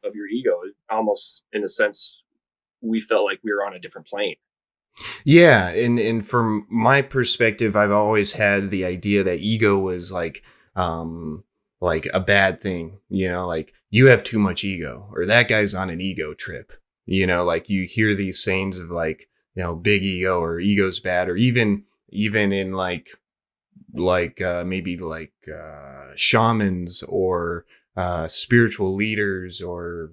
of your ego. Almost in a sense, we felt like we were on a different plane. Yeah, and from my perspective, I've always had the idea that ego was like a bad thing, like you have too much ego or that guy's on an ego trip. Like you hear these sayings of like, big ego or ego's bad or even in maybe shamans or spiritual leaders or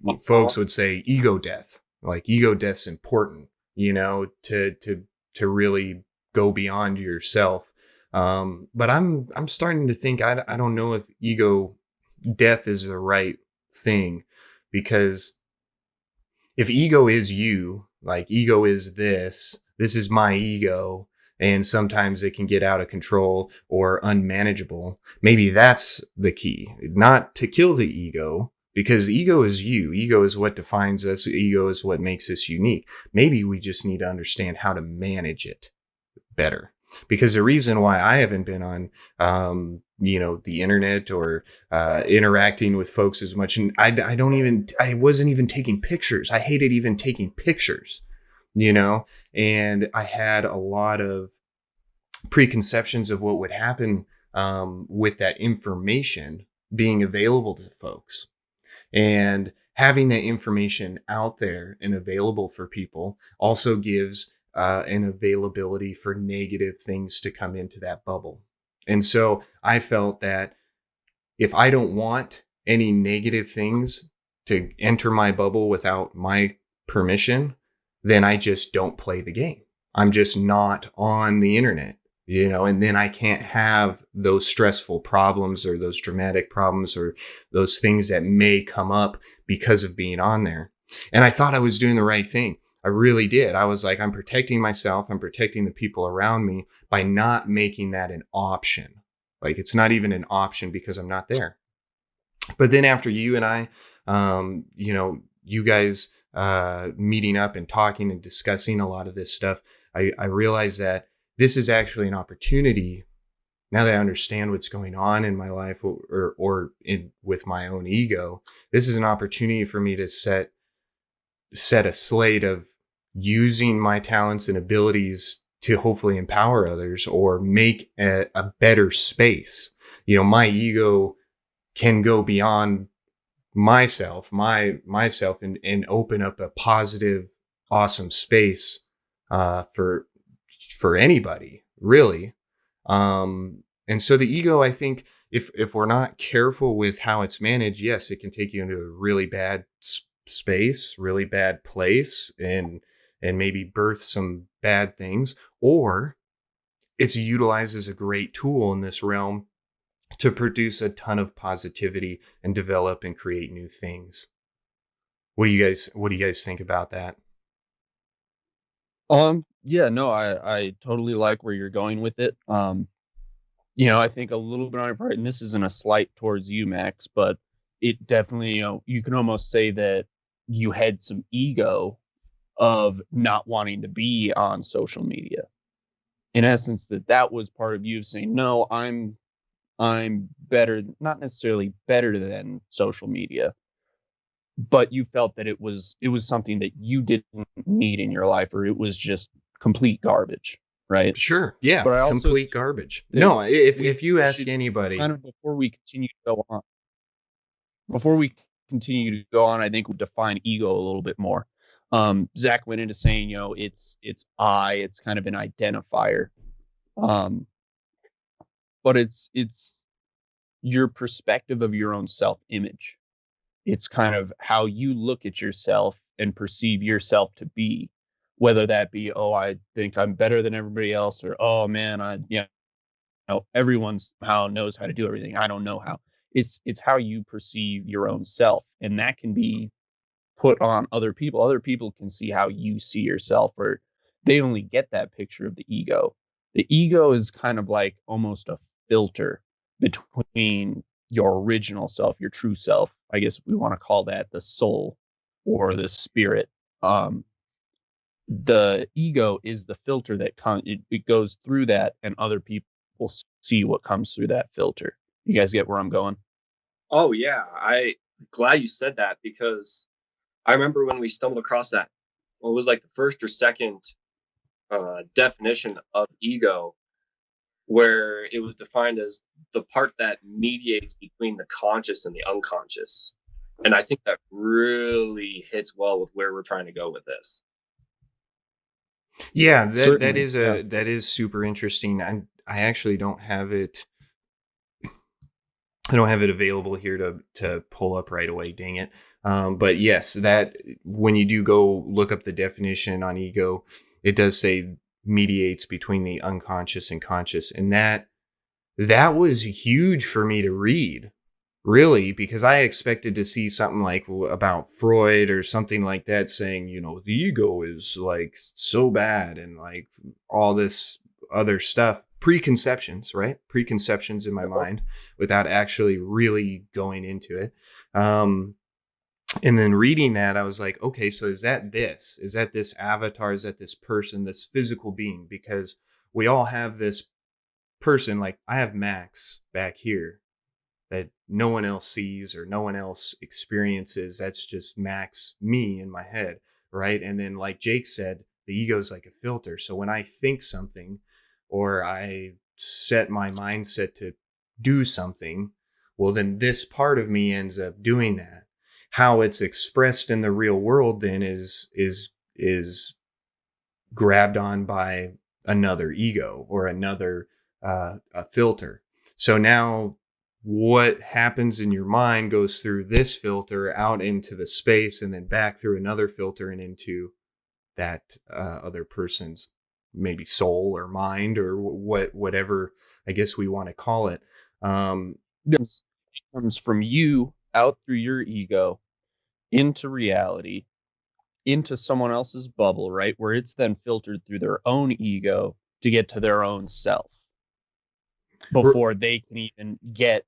Uh-huh. folks would say ego death. Like ego death's important, to really go beyond yourself. But I'm starting to think I don't know if ego death is the right thing, because if ego is you, like ego is this is my ego, and sometimes it can get out of control or unmanageable. Maybe that's the key, not to kill the ego, because ego is you. Ego is what defines us. Ego is what makes us unique. Maybe we just need to understand how to manage it better. Because the reason why I haven't been on, the internet or interacting with folks as much, and I wasn't even taking pictures. I hated even taking pictures, and I had a lot of preconceptions of what would happen with that information being available to folks. And having that information out there and available for people also gives an availability for negative things to come into that bubble. And so I felt that if I don't want any negative things to enter my bubble without my permission, then I just don't play the game. I'm just not on the internet, and then I can't have those stressful problems or those dramatic problems or those things that may come up because of being on there. And I thought I was doing the right thing. I really did. I was like, I'm protecting myself. I'm protecting the people around me by not making that an option. Like it's not even an option because I'm not there. But then after you and I, you guys meeting up and talking and discussing a lot of this stuff, I realized that this is actually an opportunity. Now that I understand what's going on in my life with my own ego, this is an opportunity for me to set a slate of using my talents and abilities to hopefully empower others or make a better space. My ego can go beyond myself and open up a positive, awesome space for anybody, really. And so the ego, I think, if we're not careful with how it's managed, yes, it can take you into a really bad space, really bad place, and maybe birth some bad things, or it's utilized as a great tool in this realm to produce a ton of positivity and develop and create new things. What do you guys think about that? Yeah, no, I totally like where you're going with it. I think a little bit on your part, and this isn't a slight towards you, Max, but it definitely, you can almost say that you had some ego of not wanting to be on social media. In essence, that was part of you saying, no, I'm better, not necessarily better than social media, but you felt that it was something that you didn't need in your life, or it was just complete garbage, right? Sure. Yeah. But I also Complete think garbage. that No, if we if you ask should kind anybody, of, before we continue to go on, I think we'll define ego a little bit more. Zach went into saying, it's kind of an identifier. Um, but it's your perspective of your own self image. It's kind of how you look at yourself and perceive yourself to be, whether that be, oh, I think I'm better than everybody else, or oh man, everyone somehow knows how to do everything. I don't know how. It's how you perceive your own self, and that can be put on other people. Other people can see how you see yourself, or they only get that picture of the ego. The ego is kind of like almost a filter between your original self, your true self. I guess if we want to call that the soul or the spirit. Um, the ego is the filter that it goes through that, and other people see what comes through that filter. You guys get where I'm going? Oh yeah, glad you said that, because I remember when we stumbled across that, what was like the first or second definition of ego, where it was defined as the part that mediates between the conscious and the unconscious. And I think that really hits well with where we're trying to go with this. Yeah, that Certainly, yeah. that is super interesting. I actually don't have it. I don't have it available here to pull up right away. Dang it! But yes, that when you do go look up the definition on ego, it does say mediates between the unconscious and conscious, and that was huge for me to read, really, because I expected to see something like about Freud or something like that saying, the ego is like so bad and like all this other stuff, preconceptions, right? Preconceptions in my mind without actually really going into it. And then reading that, I was like, okay, so is that this? Is that this avatar? Is that this person, this physical being? Because we all have this person, like I have Max back here that no one else sees or no one else experiences. That's just Max, me in my head, right? And then, like Jake said, the ego is like a filter. So when I think something or I set my mindset to do something, well, then this part of me ends up doing that. How it's expressed in the real world then is grabbed on by another ego or another a filter. So now what happens in your mind goes through this filter out into the space and then back through another filter and into that other person's maybe soul or mind or whatever I guess we want to call it. Comes from you out through your ego into reality, into someone else's bubble, right? Where it's then filtered through their own ego to get to their own self before they can even get,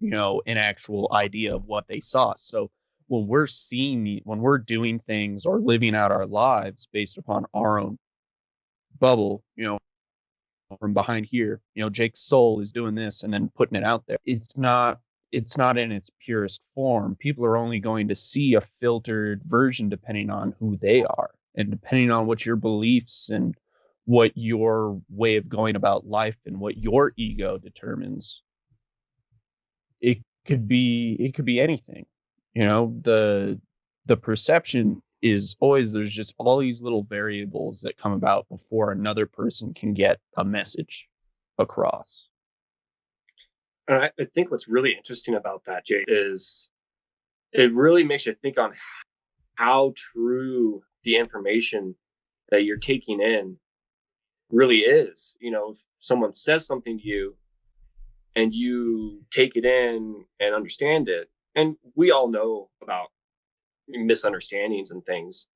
an actual idea of what they saw. So when we're doing things or living out our lives based upon our own bubble, from behind here, Jake's soul is doing this and then putting it out there. It's not in its purest form. People are only going to see a filtered version depending on who they are and depending on what your beliefs and what your way of going about life and what your ego determines. It could be anything. The perception is always, there's just all these little variables that come about before another person can get a message across. And I think what's really interesting about that, Jay, is it really makes you think on how true the information that you're taking in really is. If someone says something to you and you take it in and understand it, and we all know about misunderstandings and things,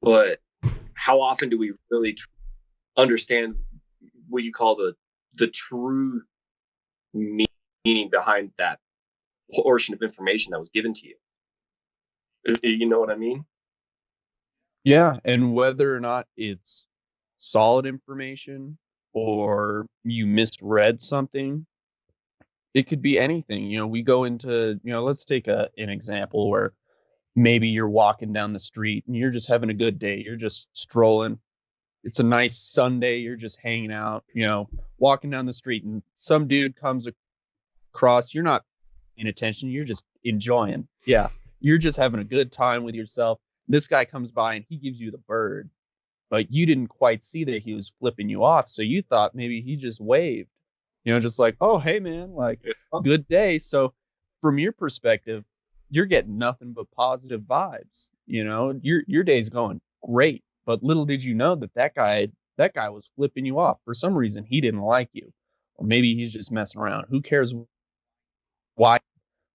but how often do we really understand what you call the true meaning behind that portion of information that was given to you? You know what I mean? Yeah, and whether or not it's solid information or you misread something, it could be anything. We go into, let's take an example where maybe you're walking down the street and you're just having a good day. You're just strolling. It's a nice Sunday. You're just hanging out, walking down the street, and some dude comes across. You're not paying attention. You're just enjoying. Yeah. You're just having a good time with yourself. This guy comes by and he gives you the bird, but you didn't quite see that he was flipping you off. So you thought maybe he just waved, just like, oh, hey, man, like, good day. So from your perspective, you're getting nothing but positive vibes. Your day's going great. But little did you know that guy was flipping you off. For some reason, he didn't like you. Or maybe he's just messing around. Who cares why?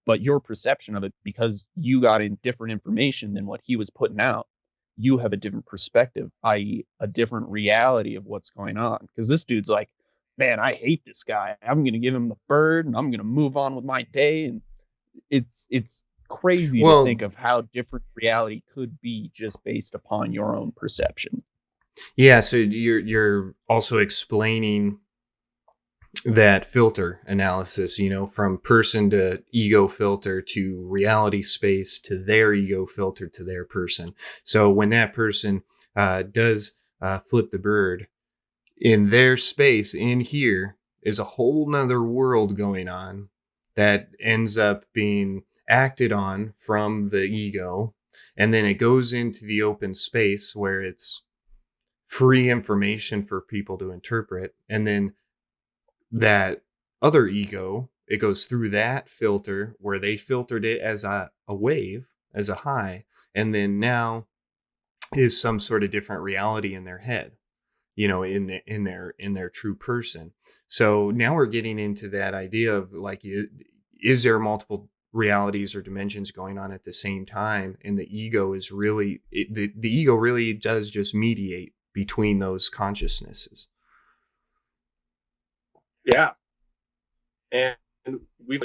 But your perception of it, because you got in different information than what he was putting out, you have a different perspective, i.e., a different reality of what's going on. Because this dude's like, man, I hate this guy. I'm going to give him the bird and I'm going to move on with my day. And it's crazy to think of how different reality could be just based upon your own perception. Yeah, so you're also explaining that filter analysis, from person to ego filter to reality space to their ego filter to their person. So when that person does flip the bird, in their space in here is a whole nother world going on that ends up being acted on from the ego. And then it goes into the open space where it's free information for people to interpret. And then that other ego, it goes through that filter where they filtered it as a wave, as a high, and then now is some sort of different reality in their head, in their true person. So now we're getting into that idea of like, is there multiple realities or dimensions going on at the same time? And the ego is really the ego really does just mediate between those consciousnesses. Yeah. And we've